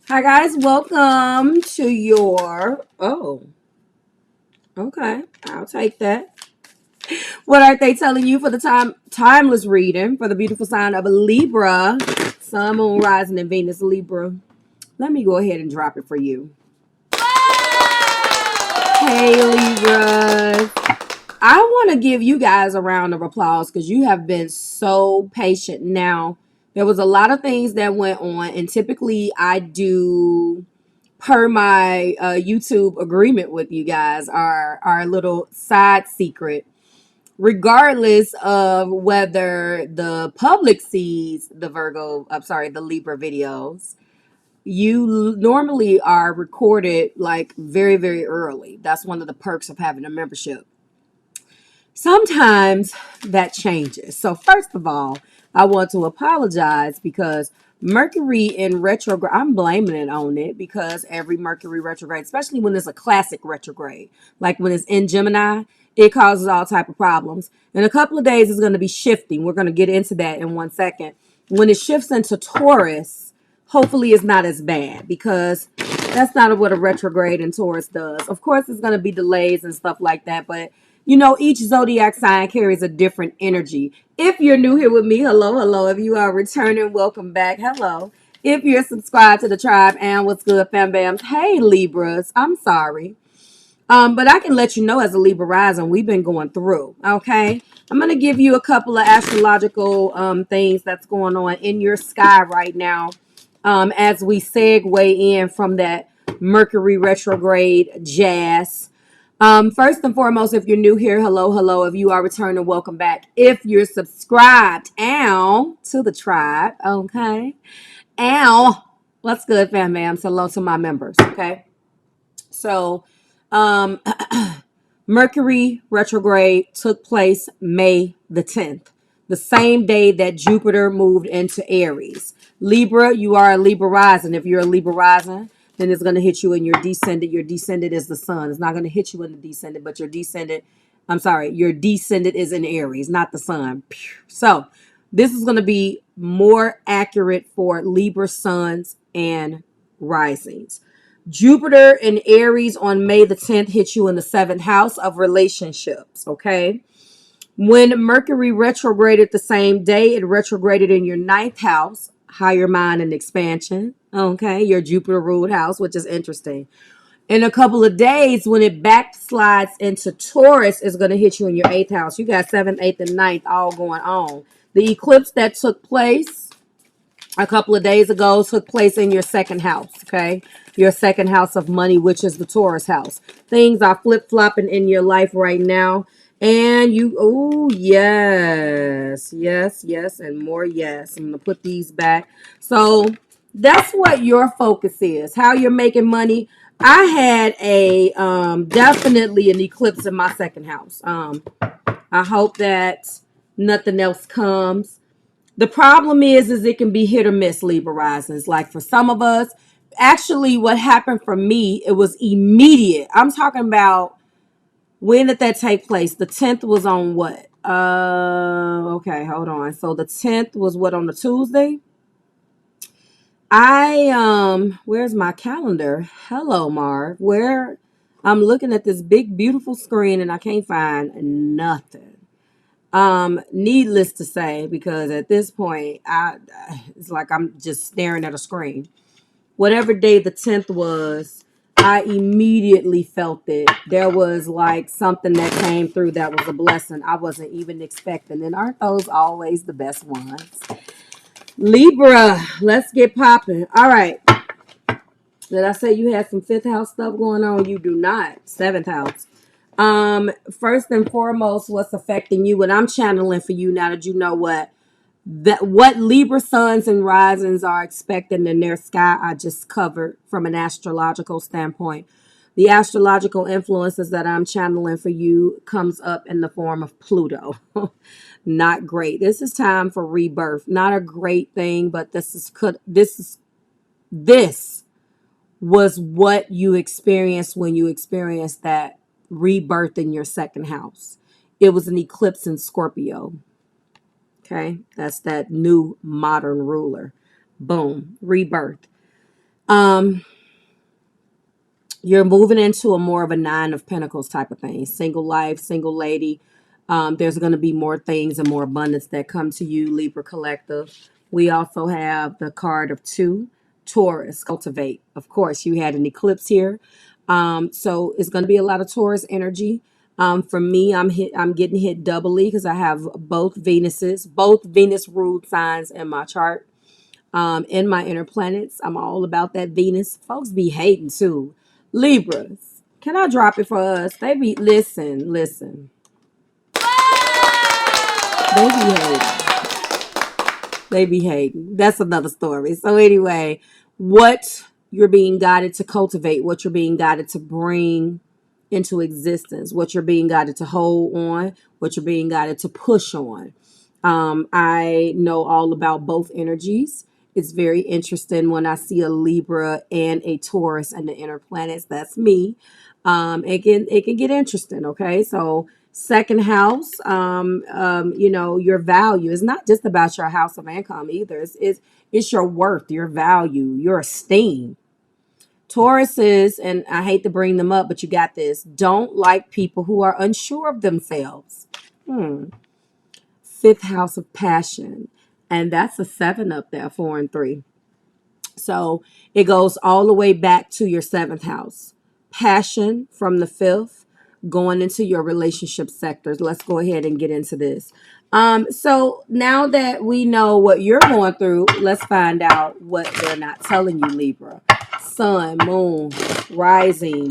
Hi guys, welcome to your okay, I'll take that. What are they telling you for the timeless reading for the beautiful sign of a Libra, Sun, Moon, Rising, and Venus Libra? Let me go ahead and drop it for you. Hey Libras. I want to give you guys a round of applause because you have been so patient. Now, there was a lot of things that went on, and typically I do per my YouTube agreement with you guys, our little side secret, regardless of whether the public sees the Libra videos, you normally are recorded like very, very early. That's one of the perks of having a membership. Sometimes that changes. So first of all, I want to apologize because Mercury in retrograde, I'm blaming it on it because every Mercury retrograde, especially when it's a classic retrograde, like when it's in Gemini, it causes all type of problems. In a couple of days, it's going to be shifting. We're going to get into that in 1 second. When it shifts into Taurus, hopefully it's not as bad because that's not what a retrograde in Taurus does. Of course, it's going to be delays and stuff like that, but you know, each zodiac sign carries a different energy. If you're new here with me, hello, hello. If you are returning, welcome back. Hello. If you're subscribed to the tribe, and what's good, fam bams? Hey, Libras. I'm sorry. But I can let you know as a Libra rising, we've been going through. Okay. I'm going to give you a couple of astrological things that's going on in your sky right now as we segue in from that Mercury retrograde jazz. First and foremost, if you're new here, hello, hello. If you are returning, welcome back. If you're subscribed, to the tribe, okay. Ow, what's good, fam, bam? Hello to my members, okay. So, um, Mercury retrograde took place May the 10th, the same day that Jupiter moved into Aries. Libra, you are a Libra rising. If you're a Libra rising, then it's going to hit you in your descendant. Your descendant is the sun. It's not going to hit you in the descendant, but your descendant is in Aries, not the sun. So this is going to be more accurate for Libra suns and risings. Jupiter in Aries on May the 10th hit you in the seventh house of relationships, okay? When Mercury retrograded the same day, it retrograded in your ninth house, higher mind and expansion, okay? Your Jupiter ruled house, which is interesting. In a couple of days, when it backslides into Taurus, it's going to hit you in your eighth house. You got seventh, eighth, and ninth all going on. The eclipse that took place a couple of days ago took place in your second house, okay? Your second house of money, which is the Taurus house. Things are flip-flopping in your life right now. And yes, yes, yes, and more yes. I'm going to put these back. So that's what your focus is, how you're making money. I had a definitely an eclipse in my second house. I hope that nothing else comes. The problem is it can be hit or miss, Libra risings. Like for some of us, actually what happened for me, it was immediate. I'm talking about, when did that take place? The 10th was on what? Okay, hold on. So the 10th was what, on the Tuesday? Where's my calendar? Hello, Marv. Where I'm looking at this big, beautiful screen and I can't find nothing. Needless to say, because at this point, it's like I'm just staring at a screen. Whatever day the 10th was, I immediately felt it. There was like something that came through that was a blessing I wasn't even expecting. And aren't those always the best ones? Libra, let's get popping. All right. Did I say you had some fifth house stuff going on? You do not. Seventh house. First and foremost, what's affecting you, what I'm channeling for you now that you know what Libra suns and risings are expecting in their sky, I just covered from an astrological standpoint. The astrological influences that I'm channeling for you comes up in the form of Pluto. Not great. This is time for rebirth. Not a great thing, but this was what you experienced when you experienced that rebirth in your second house. It was an eclipse in Scorpio. Okay, that's that new modern ruler. Boom, rebirth. Um, you're moving into a more of a nine of pentacles type of thing. Single life, single lady. There's going to be more things and more abundance that come to you, Libra collective. We also have the card of two, Taurus, cultivate. Of course, you had an eclipse here. So it's going to be a lot of Taurus energy. For me, I'm getting hit doubly because I have both Venus ruled signs in my chart. In my inner planets, I'm all about that Venus. Folks be hating too. Libras, can I drop it for us? They be listen. They be hating. They be hating. That's another story. So anyway, what you're being guided to cultivate, what you're being guided to bring into existence, what you're being guided to hold on, what you're being guided to push on. I know all about both energies. It's very interesting when I see a Libra and a Taurus and the inner planets. That's me. It can get interesting. Okay, so second house, your value is not just about your house of income either. It's your worth, your value, your esteem. Tauruses, and I hate to bring them up, but you got this, don't like people who are unsure of themselves. Fifth house of passion. And that's a seven up there, 4 and 3. So it goes all the way back to your seventh house. Passion from the fifth, going into your relationship sectors. Let's go ahead and get into this. So now that we know what you're going through, let's find out what they're not telling you, Libra. Sun, moon, rising,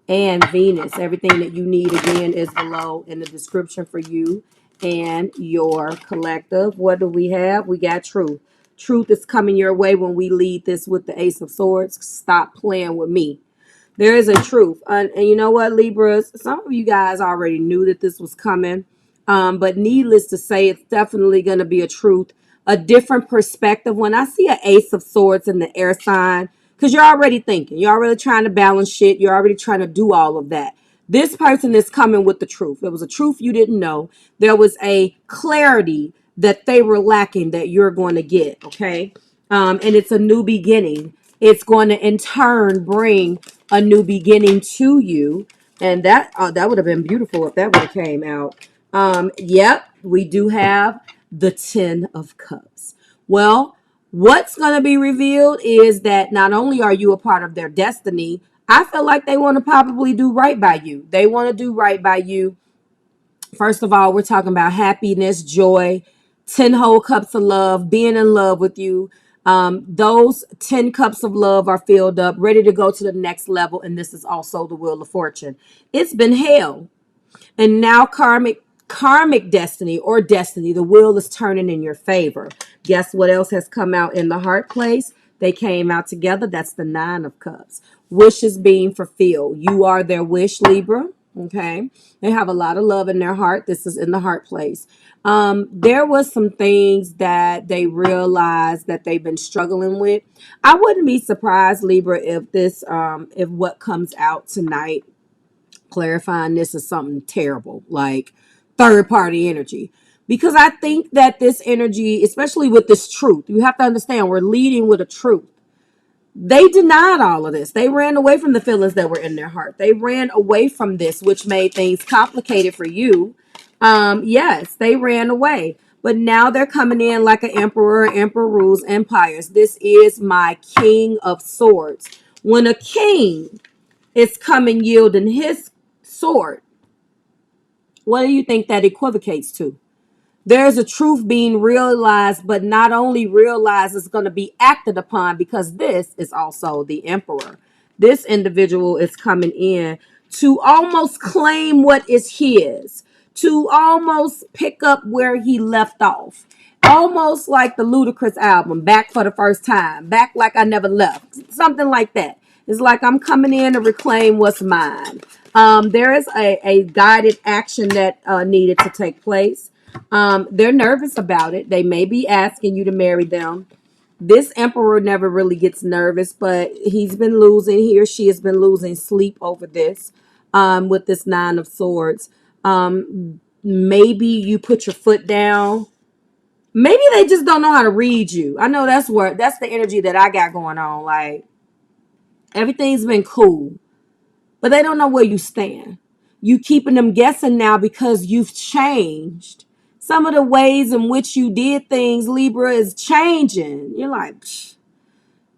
and Venus. Everything that you need again is below in the description for you and your collective. What do we have? We got truth. Truth is coming your way when we lead this with the Ace of Swords. Stop playing with me. There is a truth. And you know what, Libras? Some of you guys already knew that this was coming. But needless to say, it's definitely going to be a truth, a different perspective. When I see an Ace of Swords in the air sign, because you're already thinking, you're already trying to balance shit, you're already trying to do all of that. This person is coming with the truth. There was a truth you didn't know. There was a clarity that they were lacking that you're going to get, okay? And it's a new beginning. It's going to, in turn, bring a new beginning to you. And that would have been beautiful if that would have came out. Yep, we do have the 10 of Cups. Well, what's going to be revealed is that not only are you a part of their destiny, I feel like they want to probably do right by you. They want to do right by you. First of all, we're talking about happiness, joy, 10 whole cups of love, being in love with you. Those 10 cups of love are filled up, ready to go to the next level. And this is also the Wheel of Fortune. It's been hell. And now karmic destiny or destiny, the wheel is turning in your favor. Guess what else has come out in the heart place? They came out together. That's the 9 of Cups. Wishes being fulfilled. You are their wish, Libra. Okay. They have a lot of love in their heart. This is in the heart place. There was some things that they realized that they've been struggling with. I wouldn't be surprised, Libra, if what comes out tonight clarifying this is something terrible, like third party energy. Because I think that this energy, especially with this truth, you have to understand we're leading with a truth. They denied all of this. They ran away from the feelings that were in their heart. They ran away from this, which made things complicated for you. Yes, they ran away. But now they're coming in like an emperor. Emperor rules empires. This is my King of Swords. When a king is coming yielding his sword, what do you think that equivocates to? There's a truth being realized, but not only realized, it's going to be acted upon, because this is also the emperor. This individual is coming in to almost claim what is his, to almost pick up where he left off. Almost like the Ludacris album, Back for the First Time, Back Like I Never Left, something like that. It's like I'm coming in to reclaim what's mine. There is a guided action that needed to take place. They're nervous about it. They may be asking you to marry them. This emperor never really gets nervous, but he or she has been losing sleep over this, with this 9 of Swords. Maybe you put your foot down. Maybe they just don't know how to read you. I know that's the energy that I got going on. Like, Everything's been cool, but they don't know where you stand. You keeping them guessing now because you've changed. Some of the ways in which you did things, Libra, is changing. You're like, psh,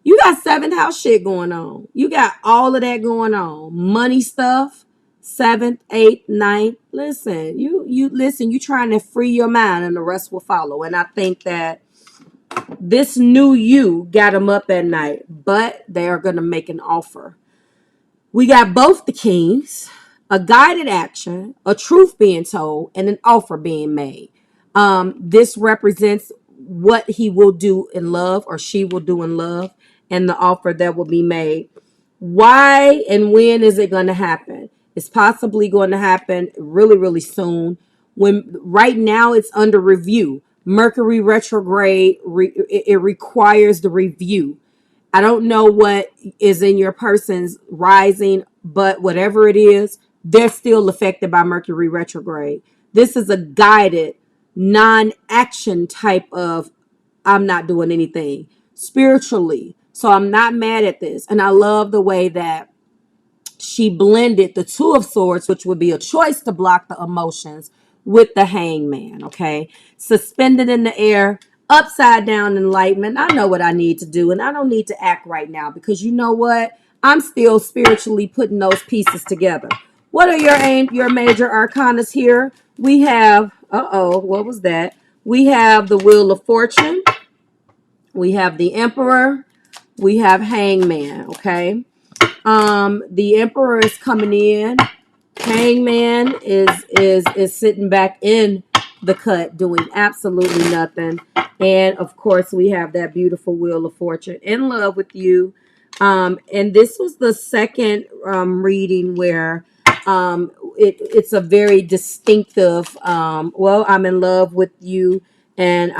you got seventh house shit going on. You got all of that going on. Money stuff, seventh, eighth, ninth. Listen, you listen, you trying to free your mind and the rest will follow. And I think that this new you got them up at night, but they are going to make an offer. We got both the kings, a guided action, a truth being told, and an offer being made. This represents what he will do in love or she will do in love and the offer that will be made. Why and when is it going to happen? It's possibly going to happen really, really soon. When right now it's under review. Mercury retrograde, it requires the review. I don't know what is in your person's rising, but whatever it is, they're still affected by Mercury retrograde. This is a guided, non-action type of I'm not doing anything spiritually. So I'm not mad at this. And I love the way that she blended the two of swords, which would be a choice to block the emotions, with the hangman. Okay. Suspended in the air, upside down enlightenment. I know what I need to do, and I don't need to act right now because you know what? I'm still spiritually putting those pieces together. What are your major arcanas here? We have, what was that? We have the Wheel of Fortune. We have the Emperor. We have Hangman, okay? The Emperor is coming in. Hangman is sitting back in the cut doing absolutely nothing. And of course, we have that beautiful Wheel of Fortune in love with you. And this was the second reading where it's a very distinctive, well, I'm in love with you and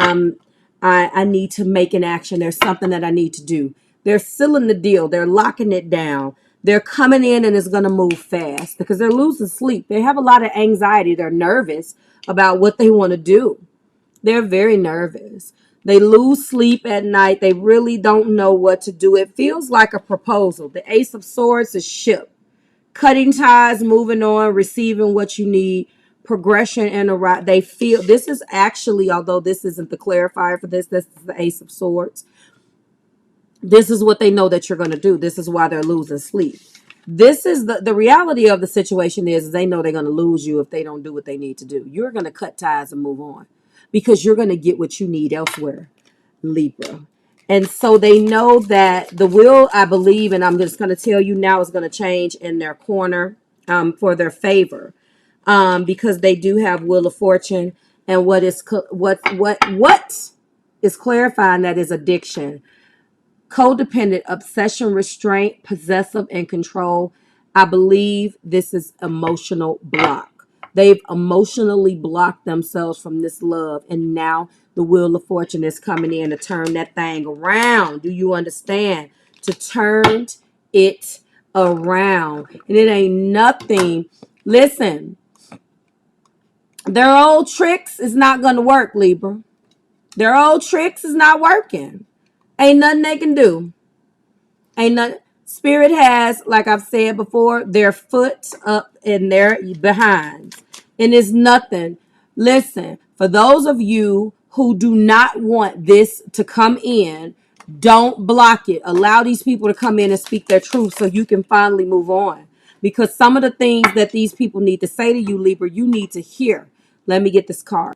I need to make an action. There's something that I need to do. They're sealing the deal. They're locking it down. They're coming in and it's going to move fast because they're losing sleep. They have a lot of anxiety. They're nervous about what they want to do. They're very nervous. They lose sleep at night. They really don't know what to do. It feels like a proposal. The Ace of Swords is ship. Cutting ties, moving on, receiving what you need, progression and a right. They feel this is actually, although this isn't the clarifier for this is the Ace of Swords. This is what they know that you're going to do. This is why they're losing sleep. This is the reality of the situation is they know they're going to lose you if they don't do what they need to do. You're going to cut ties and move on because you're going to get what you need elsewhere, Libra. And so they know that the will, I believe, and I'm just going to tell you now, is going to change in their corner for their favor because they do have Wheel of Fortune. And what is clarifying that is addiction. Codependent, obsession, restraint, possessive, and control. I believe this is emotional block. They've emotionally blocked themselves from this love. And now the Wheel of Fortune is coming in to turn that thing around. Do you understand? To turn it around. And it ain't nothing. Listen, their old tricks is not going to work, Libra. Their old tricks is not working. Ain't nothing they can do. Ain't nothing. Spirit has, like I've said before, their foot up in their behinds. And it's nothing. Listen, for those of you who do not want this to come in, don't block it. Allow these people to come in and speak their truth so you can finally move on. Because some of the things that these people need to say to you, Libra, you need to hear. Let me get this card.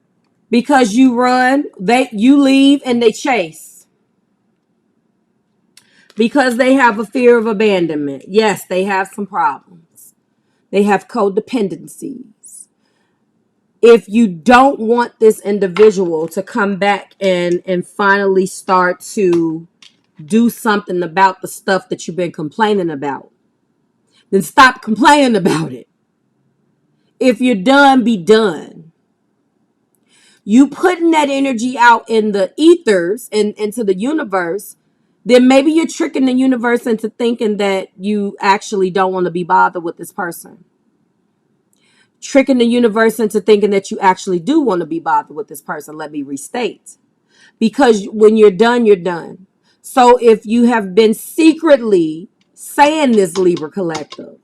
Because you run, you leave, and they chase. Because they have a fear of abandonment. Yes, they have some problems. They have codependencies. If you don't want this individual to come back and finally start to do something about the stuff that you've been complaining about, then stop complaining about it. If you're done, be done. You putting that energy out in the ethers and into the universe, then maybe you're tricking the universe into thinking that you actually don't want to be bothered with this person. Tricking the universe into thinking that you actually do want to be bothered with this person. Let me restate. Because when you're done, you're done. So if you have been secretly saying this, Libra collective.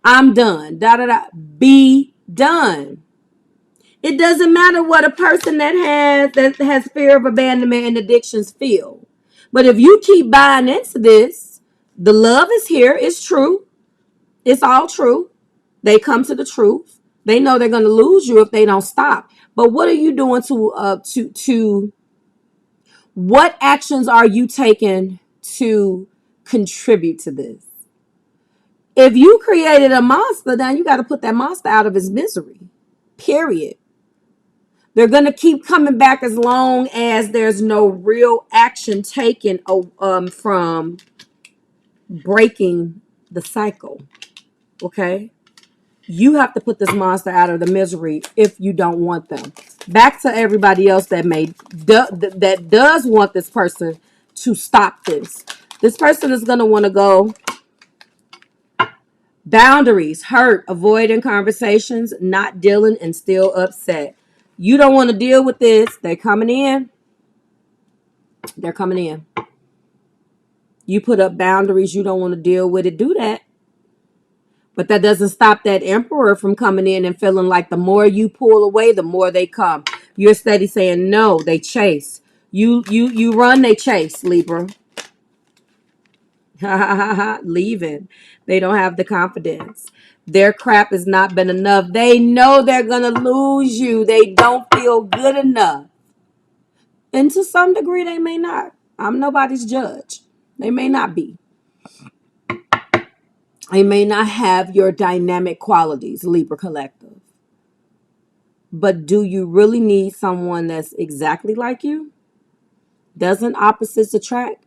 I'm done. Da da da. Be done. It doesn't matter what a person that has fear of abandonment and addictions feel. But if you keep buying into this, the love is here. It's true. It's all true. They come to the truth. They know they're going to lose you if they don't stop. But what are you doing to what actions are you taking to contribute to this? If you created a monster, then you got to put that monster out of his misery. Period. They're going to keep coming back as long as there's no real action taken from breaking the cycle. Okay? You have to put this monster out of the misery if you don't want them. Back to everybody else that does want this person to stop this. This person is going to want to go boundaries, hurt, avoiding conversations, not dealing, and still upset. You don't want to deal with this. They're coming in. They're coming in. You put up boundaries. You don't want to deal with it. Do that. But that doesn't stop that emperor from coming in and feeling like the more you pull away, the more they come. You're steady saying no. They chase. You run. They chase. Libra. Leaving. They don't have the confidence. Their crap has not been enough. They know they're gonna lose you. They don't feel good enough. And to some degree, they may not. I'm nobody's judge. They may not be. They may not have your dynamic qualities, Libra collective. But do you really need someone that's exactly like you? Doesn't opposites attract?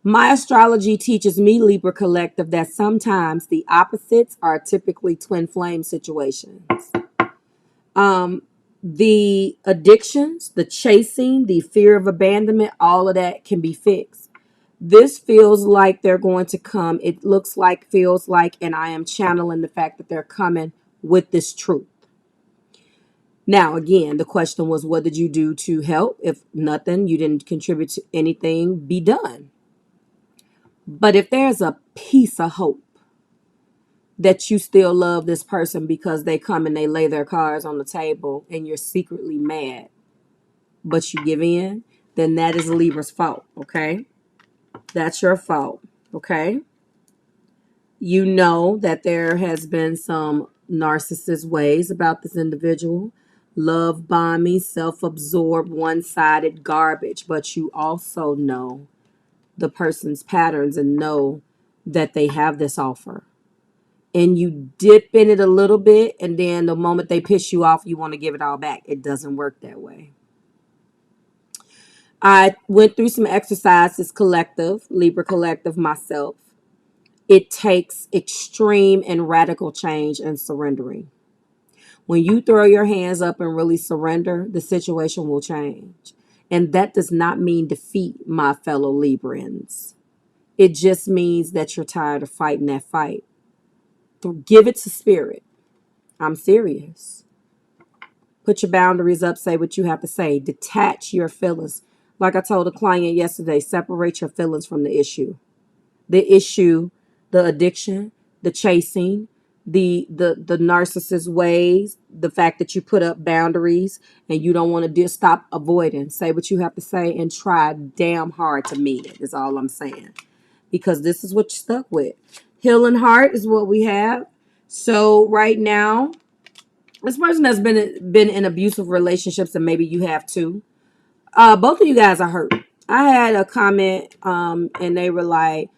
My astrology teaches me, Libra collective, that sometimes the opposites are typically twin flame situations. The addictions, the chasing, the fear of abandonment, all of that can be fixed. This feels like they're going to come. It looks like, feels like, and I am channeling the fact that they're coming with this truth. Now, again, the question was, what did you do to help? If nothing, you didn't contribute to anything, be done. But if there's a piece of hope that you still love this person because they come and they lay their cards on the table and you're secretly mad, but you give in, then that is Libra's fault, okay? That's your fault, okay? You know that there has been some narcissist ways about this individual. Love bombing, self-absorbed, one-sided garbage. But you also know the person's patterns and know that they have this offer. And you dip in it a little bit, and then the moment they piss you off, you want to give it all back. It doesn't work that way. I went through some exercises, collective, Libra collective myself. It takes extreme and radical change and surrendering. When you throw your hands up and really surrender, the situation will change. And that does not mean defeat, my fellow Librans. It just means that you're tired of fighting that fight. Give it to spirit. I'm serious. Put your boundaries up. Say what you have to say. Detach your feelings. Like I told a client yesterday, separate your feelings from the issue. The issue, the addiction, the chasing, the narcissist ways, the fact that you put up boundaries and you don't want to stop avoiding. Say what you have to say and try damn hard to meet it, is all I'm saying. Because this is what you're stuck with. Healing heart is what we have. So right now, this person has been in abusive relationships, and maybe you have too. Both of you guys are hurt. I had a comment, and they were like,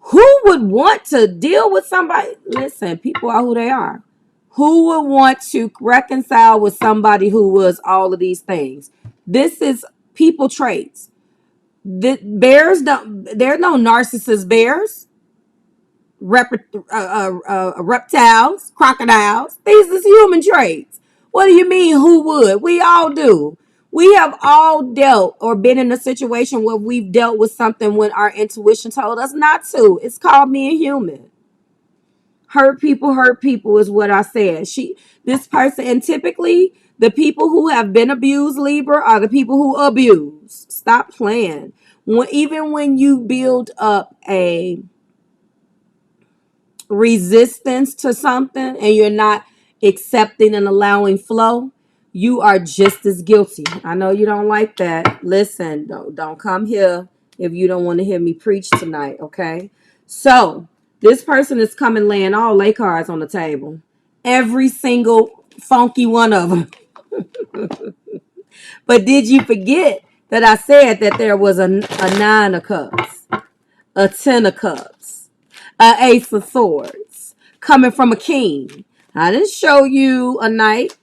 who would want to deal with somebody? Listen, people are who they are. Who would want to reconcile with somebody who was all of these things? This is people traits. The bears don't. There are no narcissist bears. Reptiles, crocodiles. These is human traits. What do you mean, who would? We all do. We have all dealt or been in a situation where we've dealt with something when our intuition told us not to. It's called being human. Hurt people is what I said. This person, and typically the people who have been abused, Libra, are the people who abuse. Stop playing. Even when you build up a resistance to something and you're not accepting and allowing flow, you are just as guilty. I know you don't like that. Listen, don't come here if you don't want to hear me preach tonight, okay? So, this person is coming laying all their cards on the table. Every single funky one of them. But did you forget that I said that there was a 9 of cups, a 10 of cups, a ace of swords coming from a king? I didn't show you a knight.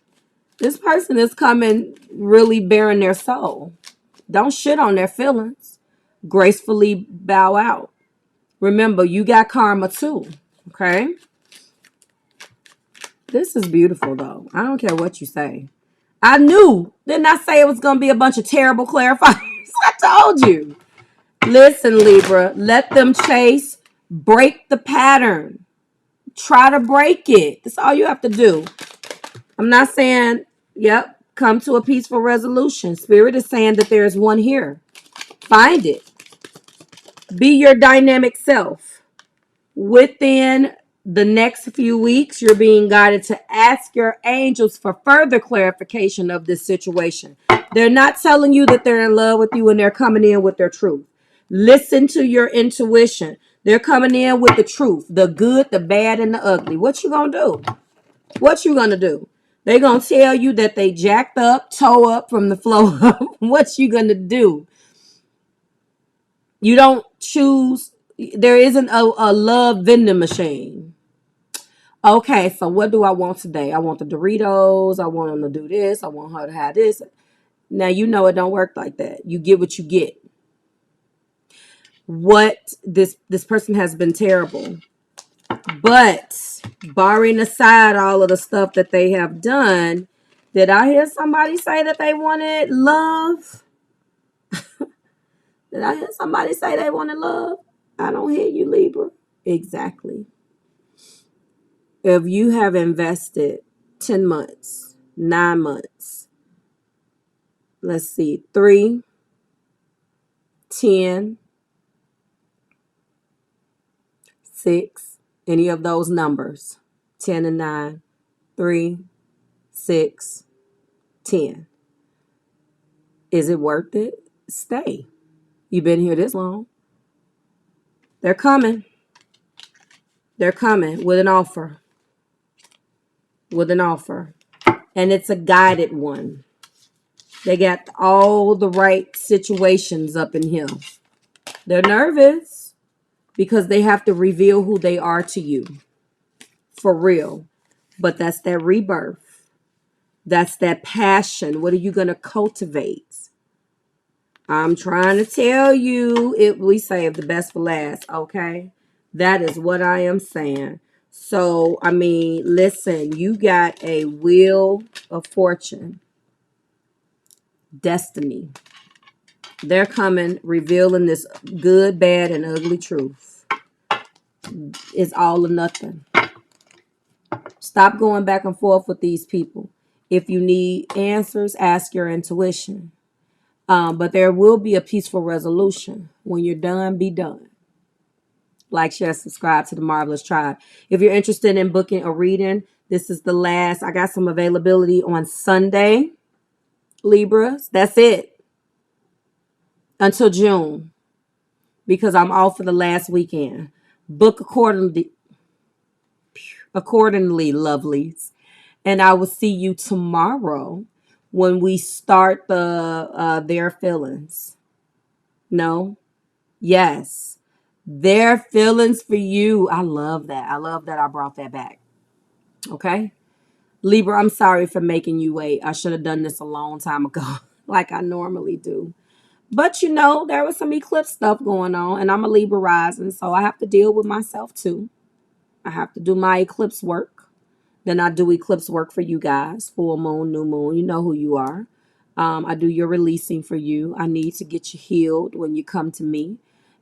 This person is coming really bearing their soul. Don't shit on their feelings. Gracefully bow out. Remember, you got karma too. Okay? This is beautiful though. I don't care what you say. I knew. Didn't I say it was going to be a bunch of terrible clarifiers? I told you. Listen, Libra, let them chase. Break the pattern. Try to break it. That's all you have to do. I'm not saying, yep, come to a peaceful resolution. Spirit is saying that there is one here. Find it. Be your dynamic self. Within the next few weeks, you're being guided to ask your angels for further clarification of this situation. They're not telling you that they're in love with you and they're coming in with their truth. Listen to your intuition. They're coming in with the truth, the good, the bad, and the ugly. What you gonna do? What you gonna do? They're gonna tell you that they jacked up, toe up from the flow up. What you gonna do? You don't choose. There isn't a love vending machine. Okay, so what do I want today? I want the Doritos. I want them to do this. I want her to have this. Now, you know it don't work like that. You get what you get. What this person has been terrible. But barring aside all of the stuff that they have done, did I hear somebody say that they wanted love? Did I hear somebody say they wanted love? I don't hear you, Libra. Exactly. If you have invested 10 months, 9 months, let's see, 3, 10, 6, any of those numbers, 10 and 9, 3, 6, 10. Is it worth it? Stay. You've been here this long. They're coming. They're coming with an offer. With an offer. And it's a guided one. They got all the right situations up in here. They're nervous because they have to reveal who they are to you. For real. But that's that rebirth. That's that passion. What are you going to cultivate? I'm trying to tell you, we save the best for last, okay? That is what I am saying. So, I mean, listen, you got a wheel of fortune. Destiny. They're coming, revealing this good, bad, and ugly truth. It's all or nothing. Stop going back and forth with these people. If you need answers, ask your intuition. But there will be a peaceful resolution. When you're done, be done. Like, share, subscribe to the Marvelous Tribe. If you're interested in booking a reading, this is the last. I got some availability on Sunday. Libras, that's it. Until June. Because I'm off for the last weekend. Book accordingly, lovelies. And I will see you tomorrow when we start their feelings. No? Yes. Their feelings for you. I love that. I love that I brought that back. Okay? Libra, I'm sorry for making you wait. I should have done this a long time ago, like I normally do. But, you know, there was some eclipse stuff going on, and I'm a Libra rising, so I have to deal with myself, too. I have to do my eclipse work. Then I do eclipse work for you guys. Full moon, new moon. You know who you are. I do your releasing for you. I need to get you healed when you come to me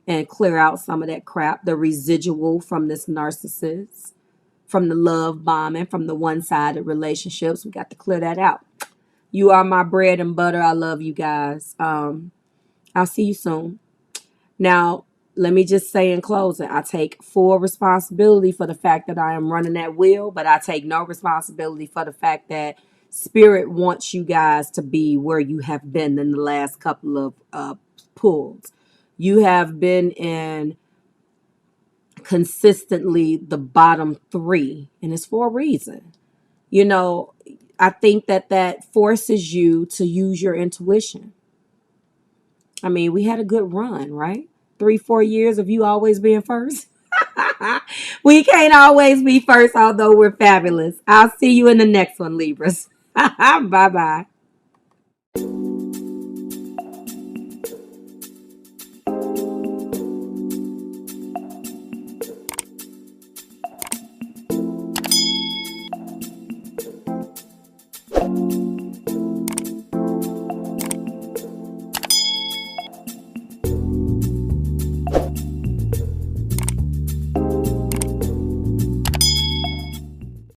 and clear out some of that crap, the residual from this narcissist, from the love bombing, from the one-sided relationships. We got to clear that out. You are my bread and butter. I love you guys. I'll see you soon. Now, let me just say in closing, I take full responsibility for the fact that I am running that wheel, but I take no responsibility for the fact that Spirit wants you guys to be where you have been in the last couple of pulls. You have been in consistently the bottom three, and it's for a reason. You know, I think that forces you to use your intuition. I mean, we had a good run, right? 3-4 years of you always being first. We can't always be first, although we're fabulous. I'll see you in the next one, Libras. Bye bye.